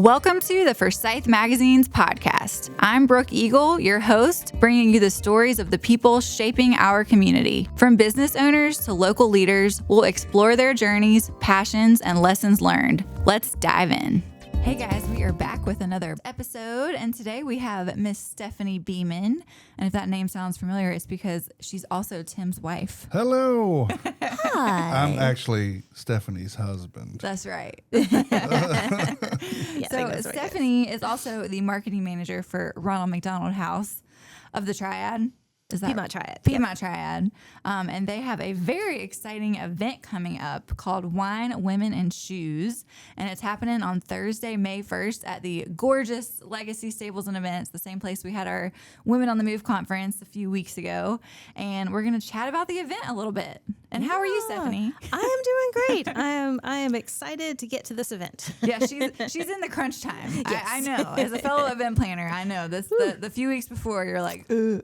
Welcome to the Forsyth Magazines podcast. I'm Brooke Eagle, your host, bringing you the stories of the people shaping our community. From business owners to local leaders, we'll explore their journeys, passions, and lessons learned. Let's dive in. Hey guys, we are back with another episode, and today we have Miss Stephanie Beeman. And if that name sounds familiar, it's because she's also Tim's wife. Hello. Hi. I'm actually Stephanie's husband. That's right. Yeah, So Stephanie is also the marketing manager for Ronald McDonald House of the Triad. Is that Piedmont Triad. Piedmont Triad. And they have a very exciting event coming up called Wine, Women, and Shoes. And it's happening on Thursday, May 1st at the gorgeous Legacy Stables and Events, the same place we had our Women on the Move conference a few weeks ago. And we're going to chat about the event a little bit. And how are you, Stephanie? I am doing great. I am excited to get to this event. Yeah, she's in the crunch time. Yes. I know. As a fellow event planner, I know this. The few weeks before, you're like, ugh.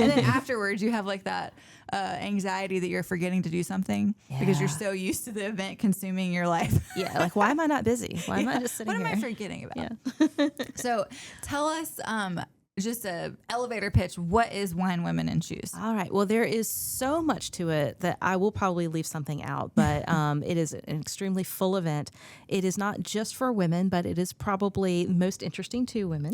And then afterwards, you have like that anxiety that you're forgetting to do something because you're so used to the event consuming your life. Yeah, like why am I not busy? Why am I just sitting What here? am I forgetting about? Yeah. So tell us just a elevator pitch. What is Wine, Women, and Shoes? All right. Well, there is so much to it that I will probably leave something out, but it is an extremely full event. It is not just for women, but it is probably most interesting to women.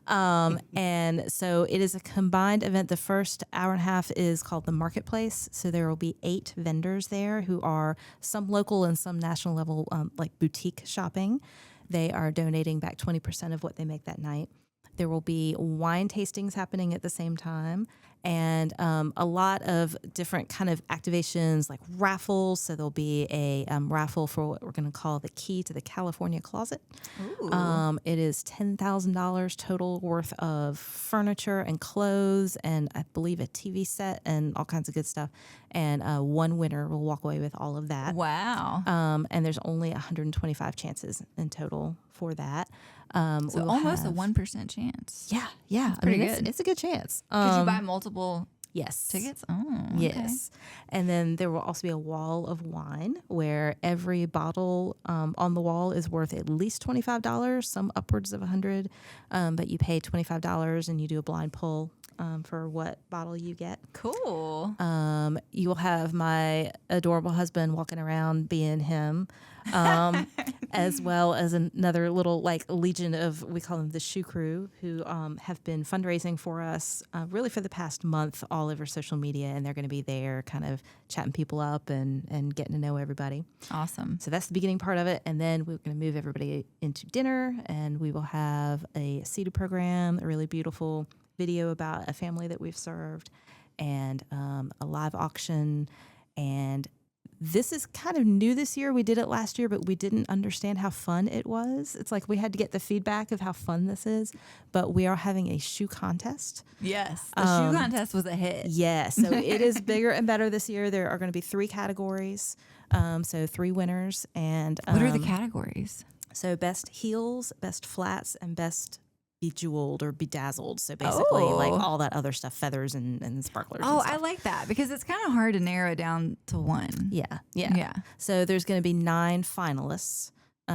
And so it is a combined event. The first hour and a half is called the Marketplace. So there will be 8 vendors there who are some local and some national level, like boutique shopping. They are donating back 20% of what they make that night. There will be wine tastings happening at the same time, and a lot of different kind of activations like raffles. So there'll be a raffle for what we're going to call the Key to the California Closet. It is $10,000 total worth of furniture and clothes, and I believe a TV set and all kinds of good stuff. And one winner will walk away with all of that. Wow. And there's only 125 chances in total for that. So almost a 1% chance. Yeah. pretty good. It's a good chance. Could you buy multiple Yes. tickets? Oh, okay. Yes. And then there will also be a wall of wine where every bottle on the wall is worth at least $25, some upwards of $100. But you pay $25 and you do a blind pull for what bottle you get. Cool. You will have my adorable husband walking around being him, as well as another little like legion of, we call them the shoe crew, who have been fundraising for us really for the past month all over social media, and they're going to be there kind of chatting people up and getting to know everybody. Awesome. So that's the beginning part of it, and then we're going to move everybody into dinner, and we will have a seated program, a really beautiful video about a family that we've served, and a live auction. And this is kind of new this year. We did it last year, but we didn't understand how fun it was. It's like we had to get the feedback of how fun this is. But we are having a shoe contest. Yes. The shoe contest was a hit. Yes. So it is bigger and better this year. There are going to be 3 categories. So 3 winners. And What are the categories? So best heels, best flats, and best bejeweled or bedazzled. So basically like all that other stuff, feathers and sparklers. Oh, and stuff. I like that because it's kind of hard to narrow it down to one. Yeah. So there's going to be 9 finalists, 3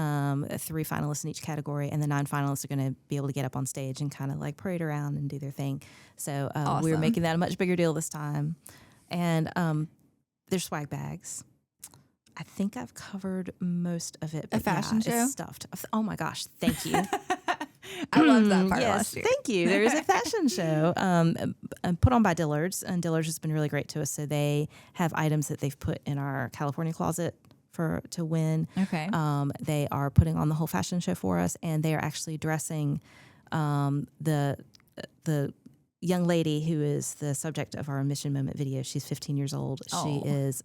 finalists in each category, and the 9 finalists are going to be able to get up on stage and kind of like parade around and do their thing. So we're making that a much bigger deal this time. And there's swag bags. I think I've covered most of it. But a fashion show? It's stuffed. Oh my gosh. Thank you. I love that part Yes, last year. thank you. There is a fashion show put on by Dillard's, and Dillard's has been really great to us. So they have items that they've put in our California closet to win. Okay. They are putting on the whole fashion show for us, and they are actually dressing the young lady who is the subject of our Mission Moment video. She's 15 years old. Oh. She is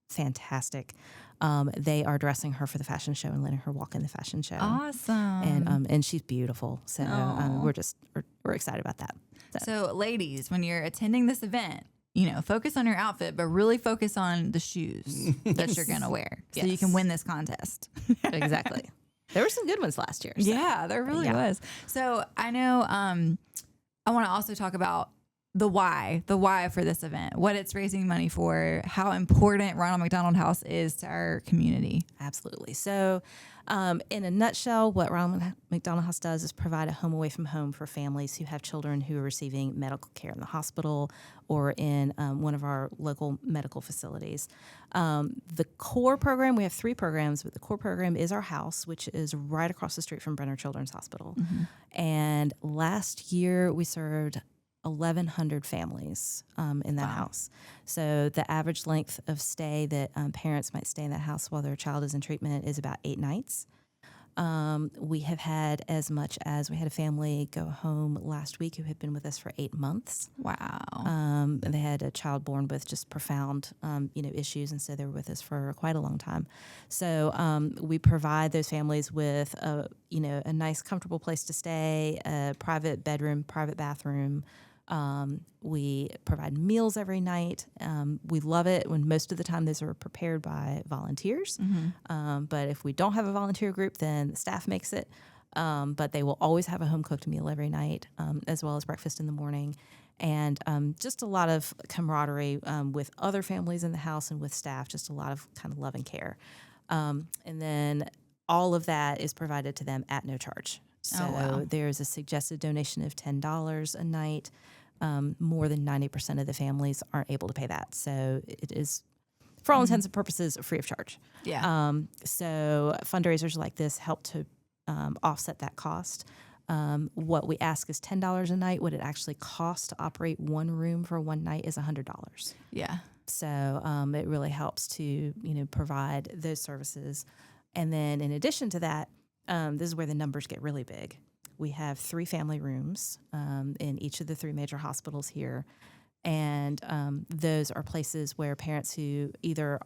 fantastic. They are dressing her for the fashion show and letting her walk in the fashion show. Awesome. And she's beautiful. So we're excited about that. So ladies, when you're attending this event, focus on your outfit, but really focus on the shoes that you're going to wear so you can win this contest. Exactly. There were some good ones last year. So. Yeah, there really was. So I know I want to also talk about the why for this event, what it's raising money for, how important Ronald McDonald House is to our community. Absolutely. So, in a nutshell, what Ronald McDonald House does is provide a home away from home for families who have children who are receiving medical care in the hospital or in one of our local medical facilities. The core program, we have 3 programs, but the core program is our house, which is right across the street from Brenner Children's Hospital. And last year we served 1,100 families in that house. So the average length of stay that parents might stay in that house while their child is in treatment is about 8 nights. We have had as much as we had a family go home last week who had been with us for 8 months. Wow. And they had a child born with just profound, issues, and so they were with us for quite a long time. So we provide those families with a nice, comfortable place to stay, a private bedroom, private bathroom. We provide meals every night. We love it when most of the time those are prepared by volunteers. But if we don't have a volunteer group, then the staff makes it. But they will always have a home cooked meal every night, as well as breakfast in the morning. And just a lot of camaraderie with other families in the house and with staff, just a lot of kind of love and care. And then all of that is provided to them at no charge. So there's a suggested donation of $10 a night. More than 90% of the families aren't able to pay that. So it is, for all intents and purposes, free of charge. Yeah. So fundraisers like this help to offset that cost. What we ask is $10 a night. What it actually costs to operate one room for one night is $100. Yeah. So it really helps to provide those services. And then in addition to that, this is where the numbers get really big. We have 3 family rooms in each of the 3 major hospitals here. And those are places where parents who either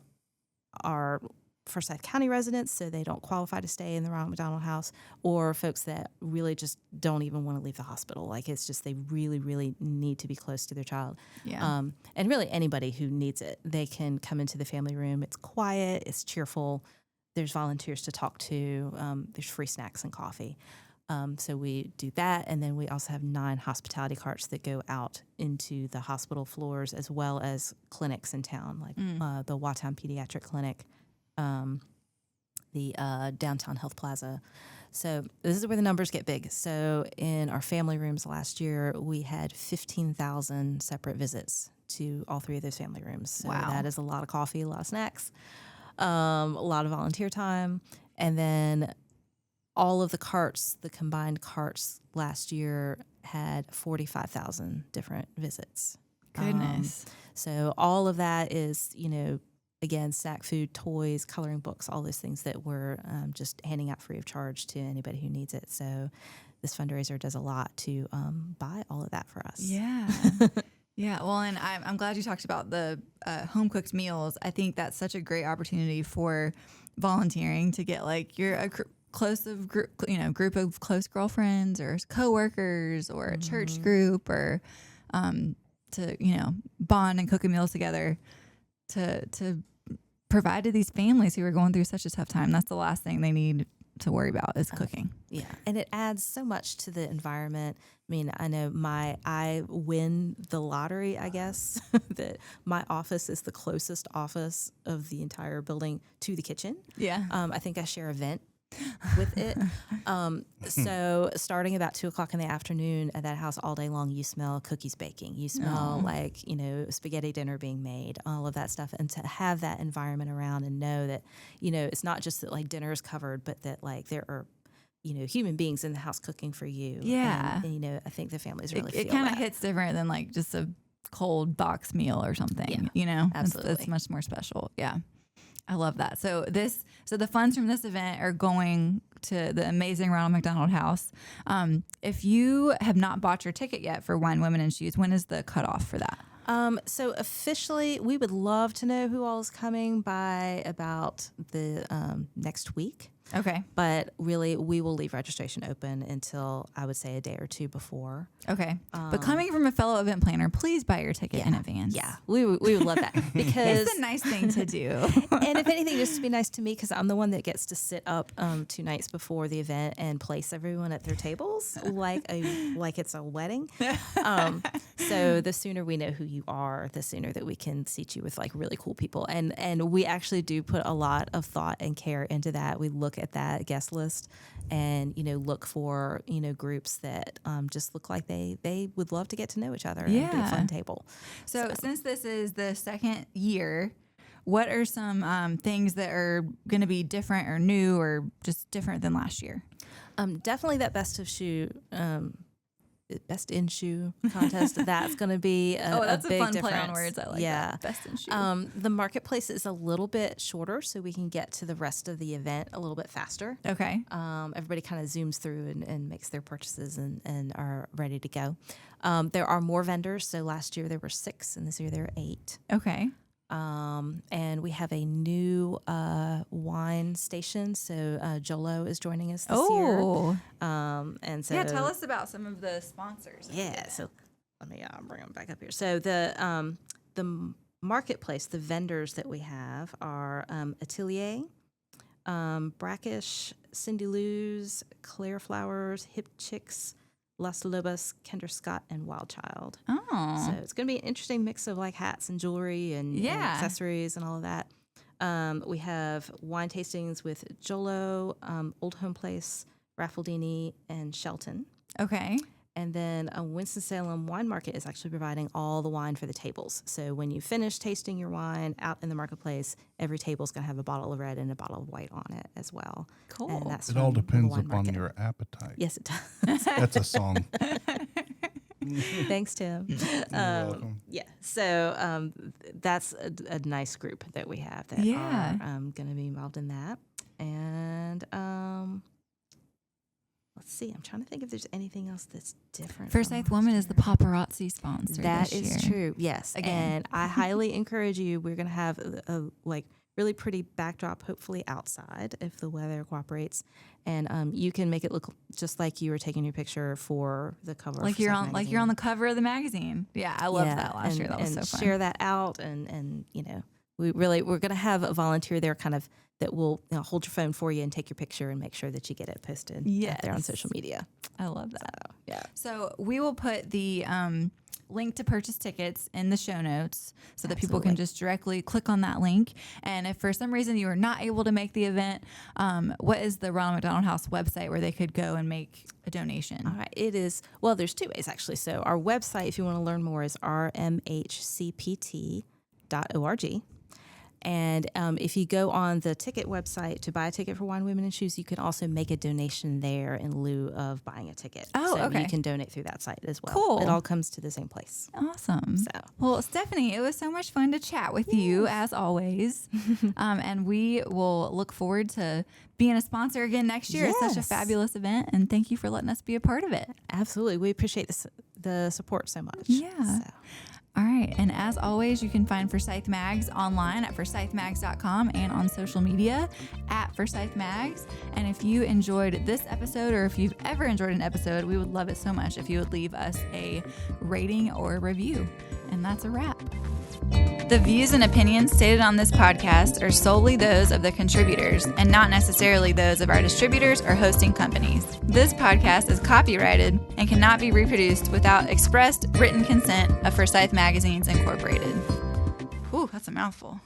are Forsyth County residents, so they don't qualify to stay in the Ronald McDonald House, or folks that really just don't even want to leave the hospital. Like, it's just they really, really need to be close to their child. Yeah. And really anybody who needs it, they can come into the family room. It's quiet. It's cheerful. There's volunteers to talk to. There's free snacks and coffee. So we do that. And then we also have 9 hospitality carts that go out into the hospital floors, as well as clinics in town, like the Watown Pediatric Clinic, the Downtown Health Plaza. So this is where the numbers get big. So in our family rooms last year, we had 15,000 separate visits to all 3 of those family rooms. So that is a lot of coffee, a lot of snacks, a lot of volunteer time. And then all of the carts, the combined carts last year had 45,000 different visits. Goodness. So all of that is, again, snack food, toys, coloring books, all those things that we're just handing out free of charge to anybody who needs it. So this fundraiser does a lot to buy all of that for us. Yeah. Yeah. Well, and I'm glad you talked about the home cooked meals. I think that's such a great opportunity for volunteering to get a group of close girlfriends or coworkers or a church group, or to bond and cook meals together to provide to these families who are going through such a tough time. That's the last thing they need to worry about is cooking. Yeah. And it adds so much to the environment. I mean, I know I win the lottery, I guess, that my office is the closest office of the entire building to the kitchen. Yeah. I think I share a vent with it. So starting about 2:00 in the afternoon at that house all day long, you smell cookies baking. You smell spaghetti dinner being made, all of that stuff. And to have that environment around and know that, it's not just that dinner is covered, but that there are, human beings in the house cooking for you. Yeah. And I think the families really feel it kind of that. hits different than just a cold box meal or something, Absolutely. It's much more special. Yeah. I love that. So the funds from this event are going to the amazing Ronald McDonald House. If you have not bought your ticket yet for Wine, Women, and Shoes, when is the cutoff for that? So officially, we would love to know who all is coming by about the next week. Okay. But really, we will leave registration open until I would say a day or two before. Okay. But coming from a fellow event planner, please buy your ticket in advance. Yeah, we would love that because it's a nice thing to do. And if anything, just to be nice to me, because I'm the one that gets to sit up 2 nights before the event and place everyone at their tables like it's a wedding. So the sooner we know who you are, the sooner that we can seat you with like really cool people. And we actually do put a lot of thought and care into that. We look at that guest list and, look for, groups that just look like they would love to get to know each other and be a fun table. So since this is the second year, what are some things that are going to be different or new or just different than last year? Definitely that best in shoe contest. That's going to be that's a big fun difference. Play on words. I like that. Best in shoe. The marketplace is a little bit shorter, so we can get to the rest of the event a little bit faster. Okay. Everybody kind of zooms through and makes their purchases and are ready to go. There are more vendors. So last year there were 6, and this year there are 8. Okay. And we have a new wine station. So Jolo is joining us this year. And so tell us about some of the sponsors. Yeah, so let me bring them back up here. So the marketplace, the vendors that we have are Atelier, Brackish, Cindy Lou's, Claire Flowers, Hip Chicks, Las Lobas, Kendra Scott, and Wild Child. Oh. So it's going to be an interesting mix of like hats and jewelry and accessories and all of that. We have wine tastings with Jolo, Old Home Place, Raffaldini, and Shelton. Okay. And then Winston-Salem Wine Market is actually providing all the wine for the tables. So when you finish tasting your wine out in the marketplace, every table is going to have a bottle of red and a bottle of white on it as well. Cool. And that's it all depends upon upon your appetite. Yes, it does. That's a song. Thanks, Tim. You're welcome. Yeah. So that's a nice group that we have that are going to be involved in that. And let's see. I'm trying to think if there's anything else that's different. Forsyth Woman is the paparazzi sponsor. That this is year. true. Yes. Again. And I highly encourage you. We're going to have a really pretty backdrop, hopefully outside if the weather cooperates. And you can make it look just like you were taking your picture for the cover. Like you're on the cover of the magazine. Yeah, I loved that last year. That was so fun. Share that out, and we're going to have a volunteer there, kind of that will hold your phone for you and take your picture and make sure that you get it posted out there on social media. I love that. So, yeah. So we will put the link to purchase tickets in the show notes so that people can just directly click on that link. And if for some reason you are not able to make the event, what is the Ronald McDonald House website where they could go and make a donation? All right. It is, well, there's 2 ways actually. So our website, if you want to learn more, is rmhcpt.org. And if you go on the ticket website to buy a ticket for Wine, Women, and Shoes, you can also make a donation there in lieu of buying a ticket. Oh, so okay. you can donate through that site as well. Cool. It all comes to the same place. Awesome. So. Well, Stephanie, it was so much fun to chat with you, as always. And we will look forward to being a sponsor again next year. It's such a fabulous event, and thank you for letting us be a part of it. Absolutely. We appreciate the support so much. Yeah. So. All right. And as always, you can find Forsyth Mags online at forsythmags.com and on social media at Forsyth Mags. And if you enjoyed this episode, or if you've ever enjoyed an episode, we would love it so much if you would leave us a rating or a review. And that's a wrap. The views and opinions stated on this podcast are solely those of the contributors and not necessarily those of our distributors or hosting companies. This podcast is copyrighted and cannot be reproduced without expressed written consent of Forsyth Magazines Incorporated. Whew, that's a mouthful.